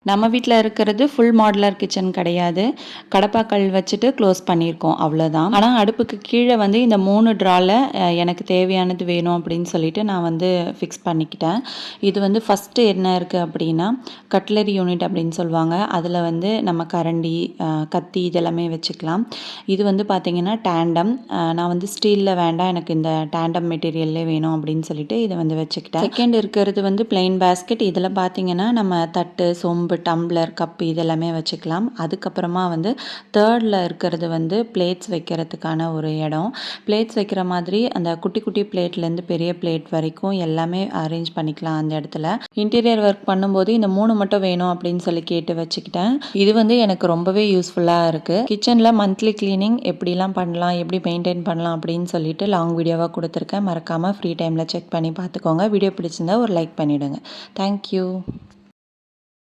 நம்ம வீட்டில் இருக்கிறது ஃபுல் மாடுலர் கிச்சன் கிடையாது. கடப்பாக்கல் வச்சுட்டு க்ளோஸ் பண்ணியிருக்கோம் அவ்வளோதான். ஆனால் அடுப்புக்கு கீழே வந்து இந்த 3 ட்ராவில் எனக்கு தேவையானது வேணும் அப்படின்னு சொல்லிட்டு நான் வந்து ஃபிக்ஸ் பண்ணிக்கிட்டேன். இது வந்து ஃபஸ்ட்டு என்ன இருக்குது அப்படின்னா கட்லரி யூனிட் அப்படின்னு சொல்லுவாங்க. அதில் வந்து நம்ம கரண்டி, கத்தி இதெல்லாமே வச்சுக்கலாம். இது வந்து பார்த்திங்கன்னா டேண்டம். நான் வந்து ஸ்டீலில் வேண்டாம், எனக்கு இந்த டேண்டம் மெட்டீரியல்லே வேணும் அப்படின்னு சொல்லிட்டு இதை வந்து வச்சுக்கிட்டேன். செகண்ட் இருக்கிறது வந்து பிளெயின் பேஸ்கெட். இதில் பார்த்திங்கன்னா நம்ம தட்டு, சொம்பு, டம்ளர், கப்பு இதெல்லாமே வச்சுக்கலாம். அதுக்கப்புறமா வந்து தேர்டில் இருக்கிறது வந்து பிளேட்ஸ் வைக்கிறதுக்கான ஒரு இடம். பிளேட்ஸ் வைக்கிற மாதிரி அந்த குட்டி குட்டி பிளேட்லேருந்து பெரிய பிளேட் வரைக்கும் எல்லாமே அரேஞ்ச் பண்ணிக்கலாம் அந்த இடத்துல. இன்டீரியர் ஒர்க் பண்ணும்போது இந்த 3 மட்டும் வேணும் அப்படின்னு சொல்லி கேட்டு வச்சுக்கிட்டேன். இது வந்து எனக்கு ரொம்பவே யூஸ்ஃபுல்லாக இருக்குது. கிச்சனில் மந்த்லி கிளீனிங் எப்படிலாம் பண்ணலாம், எப்படி மெயின்டைன் பண்ணலாம் அப்படின்னு சொல்லிட்டு லாங் வீடியோவாக கொடுத்துருக்கேன். மறக்காமல் ஃப்ரீ டைமில் செக் பண்ணி பார்த்துக்கோங்க. வீடியோ பிடிச்சிருந்தா ஒரு லைக் பண்ணிவிடுங்க. தேங்க்யூ.